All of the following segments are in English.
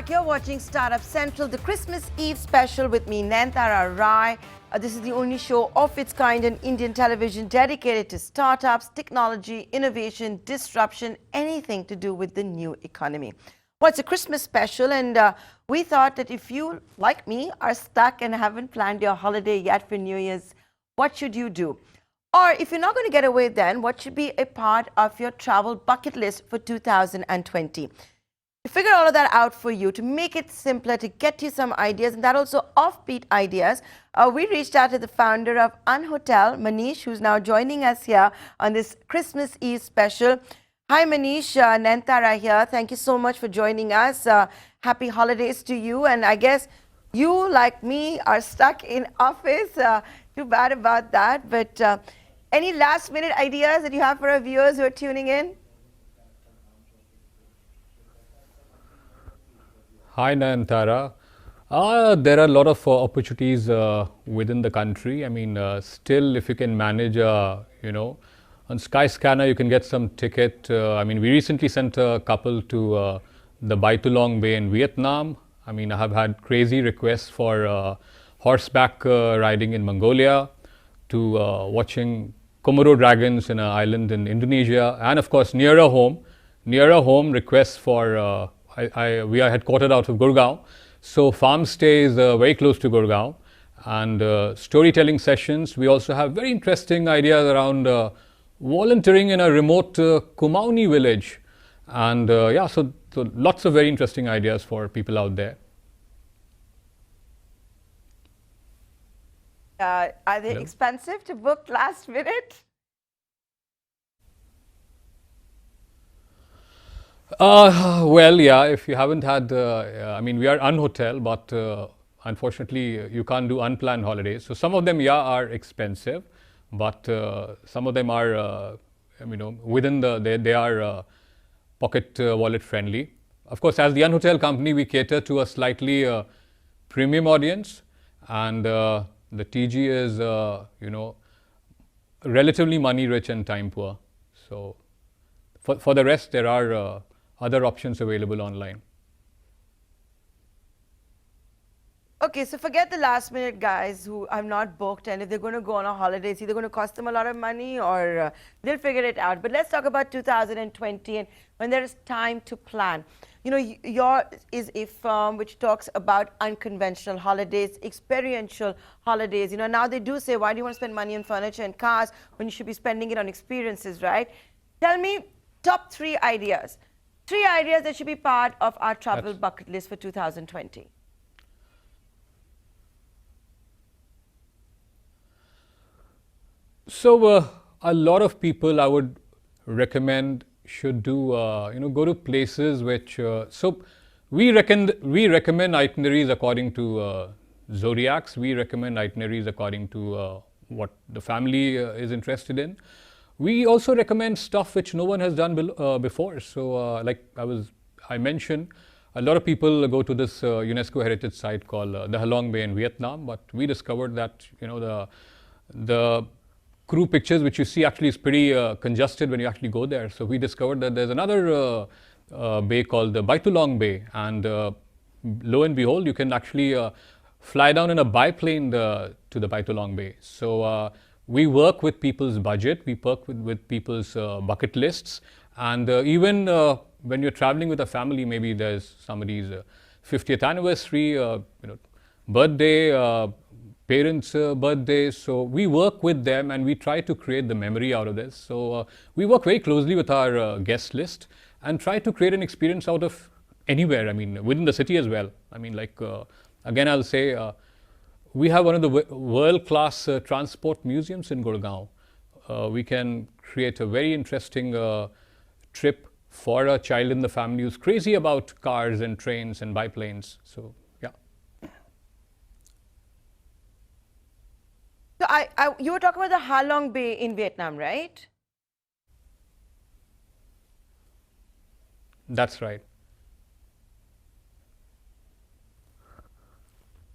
back. You're watching Startup Central, the Christmas Eve special with me, Nantara Rai. This is the only show of its kind in Indian television dedicated to startups, technology, innovation, disruption, anything to do with the new economy. Well, it's a Christmas special, and we thought that if you, like me, are stuck and haven't planned your holiday yet for New Year's, what should you do? Or if you're not going to get away then, what should be a part of your travel bucket list for 2020? To figure all of that out for you, to make it simpler, to get you some ideas, and that also offbeat ideas, we reached out to the founder of Unhotel, Manish, who's now joining us here on this Christmas Eve special. Hi Manish, Nantara here. Thank you so much for joining us. Happy holidays to you. And I guess you, like me, are stuck in office. Too bad about that. But any last minute ideas that you have for our viewers who are tuning in? Hi Nayantara. There are a lot of opportunities within the country. I mean, still, if you can manage, on Skyscanner, you can get some ticket. I mean, we recently sent a couple to the Baitulong Bay in Vietnam. I mean, I have had crazy requests for horseback riding in Mongolia, to watching Komodo dragons in an island in Indonesia, and of course, nearer home requests for we are headquartered out of Gurgaon, so farm stay is very close to Gurgaon, and storytelling sessions. We also have very interesting ideas around volunteering in a remote Kumaoni village, and so lots of very interesting ideas for people out there. Are they expensive to book last minute? Well, yeah, if you haven't had, I mean, we are Unhotel, but unfortunately, you can't do unplanned holidays. So some of them, are expensive, but some of them are, within they are pocket wallet friendly. Of course, as the Unhotel Company, we cater to a slightly premium audience, and the TG is, relatively money rich and time poor. So for the rest, there are other options available online. Okay, so forget the last minute guys who are not booked, and if they're going to go on a holiday, it's either going to cost them a lot of money or they'll figure it out. But let's talk about 2020 and when there is time to plan. You know, yours is a firm which talks about unconventional holidays, experiential holidays. You know, now they do say, why do you want to spend money on furniture and cars when you should be spending it on experiences, right? Tell me top 3 ideas. 3 ideas that should be part of our travel bucket list for 2020. So a lot of people I would recommend should do, go to places which, so we recommend itineraries according to zodiacs. We recommend itineraries according to what the family is interested in. We also recommend stuff which no one has done before. So like I mentioned, a lot of people go to this UNESCO heritage site called the Halong Bay in Vietnam, but we discovered that, the crew pictures which you see actually is pretty congested when you actually go there. So we discovered that there's another bay called the Baitulong Bay, and lo and behold, you can actually fly down in a biplane to the Baitulong Bay. So we work with people's budget, we work with people's bucket lists, and even when you're traveling with a family, maybe there's somebody's 50th anniversary, birthday, parents' birthdays. So we work with them and we try to create the memory out of this. So we work very closely with our guest list and try to create an experience out of anywhere. I mean, within the city as well. I mean, like, again, I'll say, we have one of the world-class transport museums in Gurgaon. We can create a very interesting trip for a child in the family who's crazy about cars and trains and biplanes. So, yeah. So you were talking about the Halong Bay in Vietnam, right? That's right.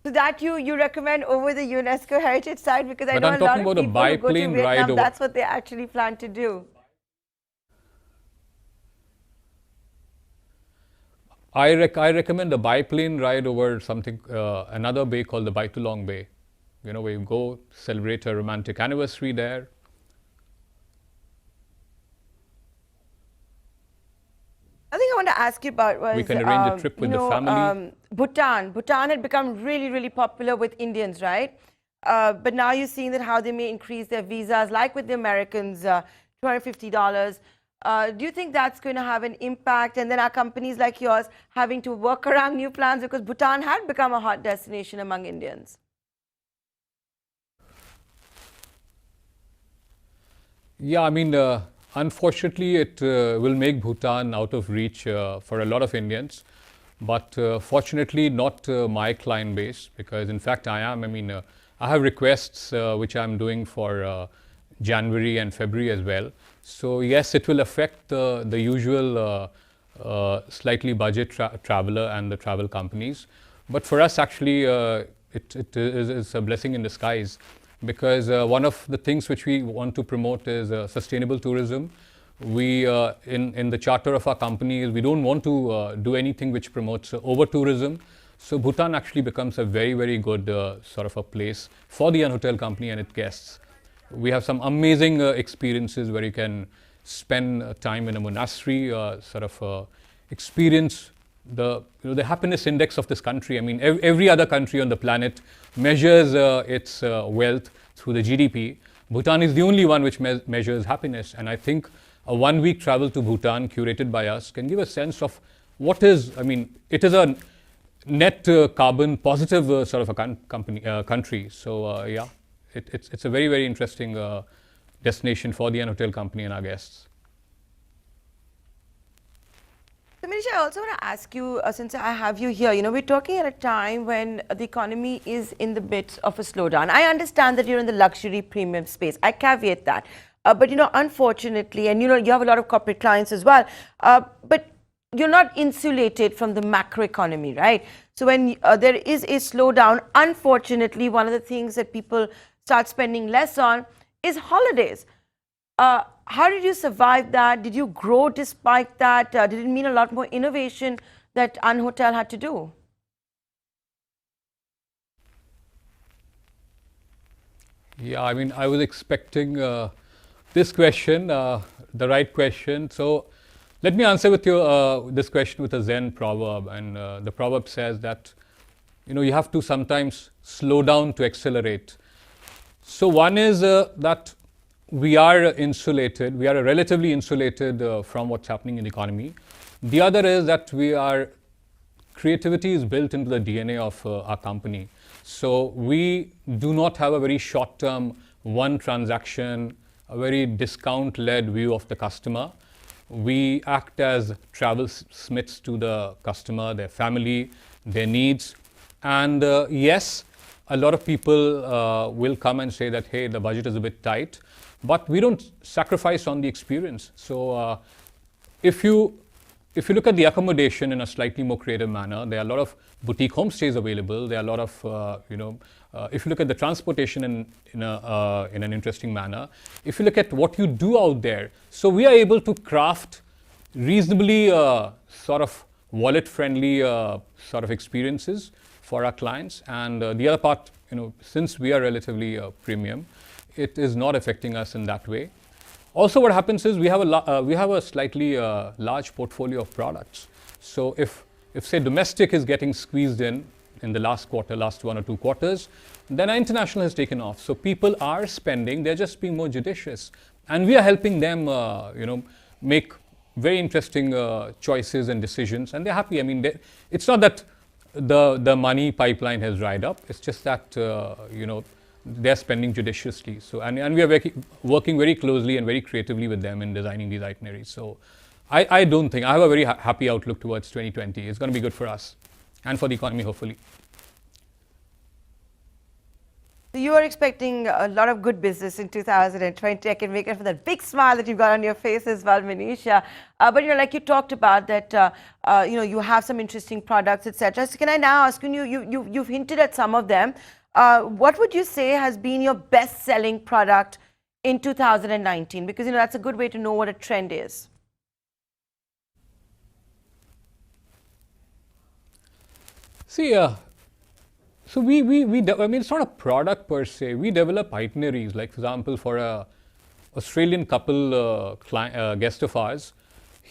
So that you recommend over the UNESCO heritage site, because I But know I'm a lot talking of about a people who go to biplane Vietnam, ride that's what they actually plan to do. I recommend the biplane ride over something another bay called the Baitulong Bay. You know, where you go celebrate a romantic anniversary there. I think I want to ask you about was We can arrange a trip with the family. Bhutan. Bhutan had become really, really popular with Indians, right? But now you're seeing that how they may increase their visas, like with the Americans, $250. Do you think that's going to have an impact? And then are companies like yours having to work around new plans because Bhutan had become a hot destination among Indians? Yeah, I mean, unfortunately, it will make Bhutan out of reach for a lot of Indians. But fortunately, not my client base, because in fact, I mean, I have requests which I'm doing for January and February as well. So yes, it will affect the usual slightly budget traveler and the travel companies. But for us, actually, it is a blessing in disguise, because one of the things which we want to promote is sustainable tourism. We, in the charter of our company, is we don't want to do anything which promotes over tourism. So Bhutan actually becomes a very, very good sort of a place for the Unhotel Company and its guests. We have some amazing experiences where you can spend time in a monastery, sort of experience the happiness index of this country. I mean, every other country on the planet measures its wealth through the GDP. Bhutan is the only one which measures happiness, and I think a 1-week travel to Bhutan curated by us can give a sense of what is, I mean, it is a net carbon positive sort of a country. So yeah, it's a very, very interesting destination for the Unhotel Company and our guests. So, Manish, I also want to ask you, since I have you here, we're talking at a time when the economy is in the midst of a slowdown. I understand that you're in the luxury premium space. I caveat that. But, unfortunately, and, you have a lot of corporate clients as well, but you're not insulated from the macroeconomy, right? So when there is a slowdown, unfortunately, one of the things that people start spending less on is holidays. How did you survive that? Did you grow despite that? Did it mean a lot more innovation that Unhotel had to do? Yeah, I mean, I was expecting this question, the right question. So let me answer with you this question with a Zen proverb. And the proverb says that, you have to sometimes slow down to accelerate. So one is that we are insulated, we are relatively insulated from what's happening in the economy. The other is that creativity is built into the DNA of our company. So we do not have a very short-term, one transaction, a very discount-led view of the customer. We act as travel smiths to the customer, their family, their needs. And yes, a lot of people will come and say that, hey, the budget is a bit tight, but we don't sacrifice on the experience. So if you look at the accommodation in a slightly more creative manner, there are a lot of boutique homestays available. There are a lot of, if you look at the transportation in an interesting manner, if you look at what you do out there, so we are able to craft reasonably sort of wallet-friendly sort of experiences for our clients. And the other part, since we are relatively premium, it is not affecting us in that way. Also, what happens is we have a slightly large portfolio of products. So if say domestic is getting squeezed in the last quarter, last 1 or 2 quarters, then our international has taken off. So people are spending; they're just being more judicious, and we are helping them, make very interesting choices and decisions, and they're happy. I mean, it's not that the money pipeline has dried up. It's just that they're spending judiciously. So and we are working very closely and very creatively with them in designing these itineraries. So I don't think I have a very happy outlook towards 2020. It's going to be good for us and for the economy, hopefully. You are expecting a lot of good business in 2020. I can make it for that big smile that you've got on your face as well, Manish. But like you talked about that, you have some interesting products, etc. So can I now ask you? You've hinted at some of them. What would you say has been your best-selling product in 2019? Because that's a good way to know what a trend is. See, so I mean, it's not a product per se. We develop itineraries. Like, for example, for a Australian couple guest of ours,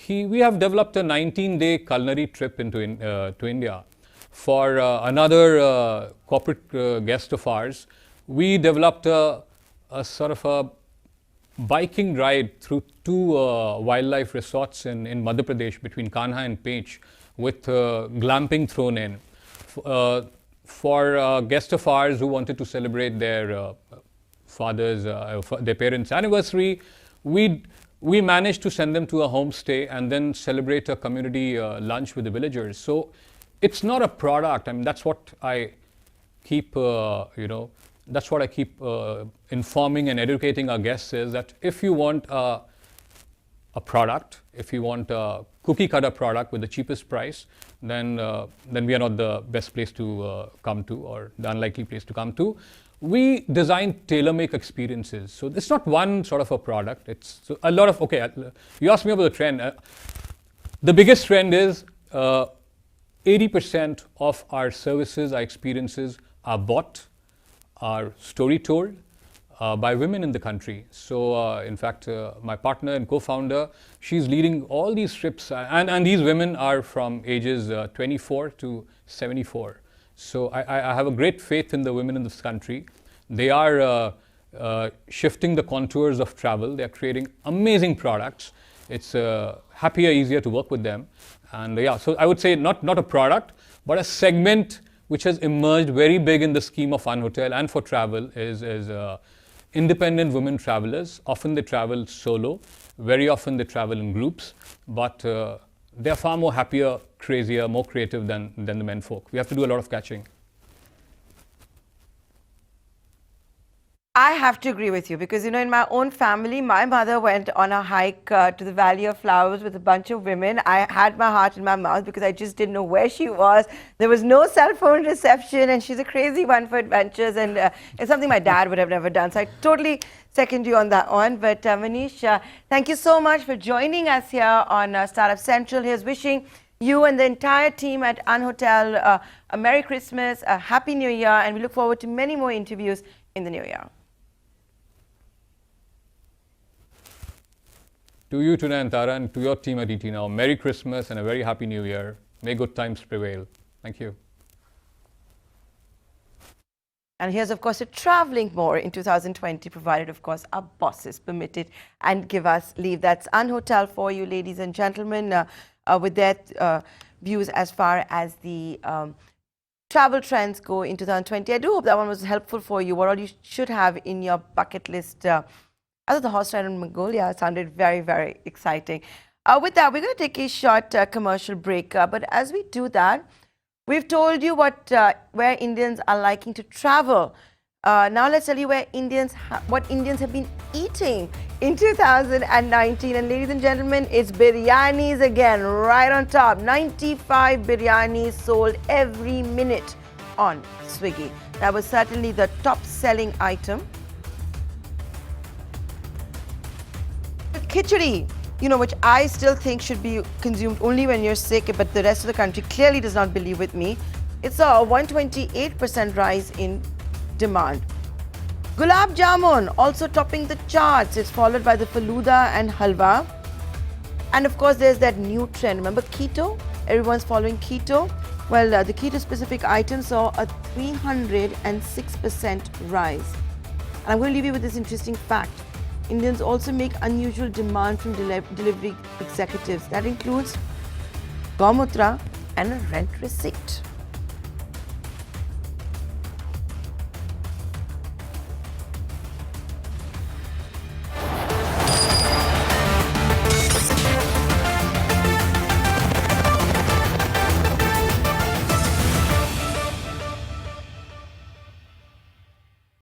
we have developed a 19-day culinary trip to India. For another corporate guest of ours, we developed a sort of a biking ride through two wildlife resorts in Madhya Pradesh between Kanha and Pech, with glamping thrown in. For a guest of ours who wanted to celebrate their their parents' anniversary, we managed to send them to a homestay and then celebrate a community lunch with the villagers. So it's not a product. I mean, that's what I keep, that's what I keep informing and educating our guests, is that if you want a product, if you want a cookie cutter product with the cheapest price, then we are not the best place to come to, or the unlikely place to come to. We design tailor-make experiences. So it's not one sort of a product. It's a lot of, okay, you asked me about the trend. The biggest trend is 80% of our services, our experiences are bought, are story told by women in the country. So in fact, my partner and co-founder, she's leading all these trips, and these women are from ages 24 to 74. So I have a great faith in the women in this country. They are shifting the contours of travel. They are creating amazing products. It's happier, easier to work with them. And yeah, so I would say not a product, but a segment which has emerged very big in the scheme of Unhotel and for travel is independent women travelers. Often they travel solo. Very often they travel in groups. But they're far more happier, crazier, more creative than the men folk. We have to do a lot of catching. I have to agree with you because, in my own family, my mother went on a hike to the Valley of Flowers with a bunch of women. I had my heart in my mouth because I just didn't know where she was. There was no cell phone reception, and she's a crazy one for adventures, and it's something my dad would have never done. So I totally second you on that one. But Manish, thank you so much for joining us here on Startup Central. Here's wishing you and the entire team at Unhotel a Merry Christmas, a Happy New Year, and we look forward to many more interviews in the new year. To you, Tuna and Tara, and to your team at ET Now, Merry Christmas and a very Happy New Year. May good times prevail. Thank you. And here's, of course, to traveling more in 2020, provided, of course, our bosses permit it and give us leave. That's Unhotel for you, ladies and gentlemen, with their views as far as the travel trends go in 2020. I do hope that one was helpful for you. What all you should have in your bucket list. Other the horse ride in Mongolia sounded very, very exciting. With that, we're going to take a short commercial break. But as we do that, we've told you where Indians are liking to travel. Now let's tell you what Indians have been eating in 2019. And ladies and gentlemen, it's biryanis again, right on top. 95 biryanis sold every minute on Swiggy. That was certainly the top-selling item. Khichdi, which I still think should be consumed only when you're sick, but the rest of the country clearly does not believe with me. It's a 128% rise in demand. Gulab Jamun also topping the charts. It's followed by the Faluda and Halwa. And of course, there's that new trend. Remember keto? Everyone's following keto. Well, the keto-specific items saw a 306% rise. And I'm going to leave you with this interesting fact. Indians also make unusual demand from delivery executives. That includes Gaumutra and a rent receipt.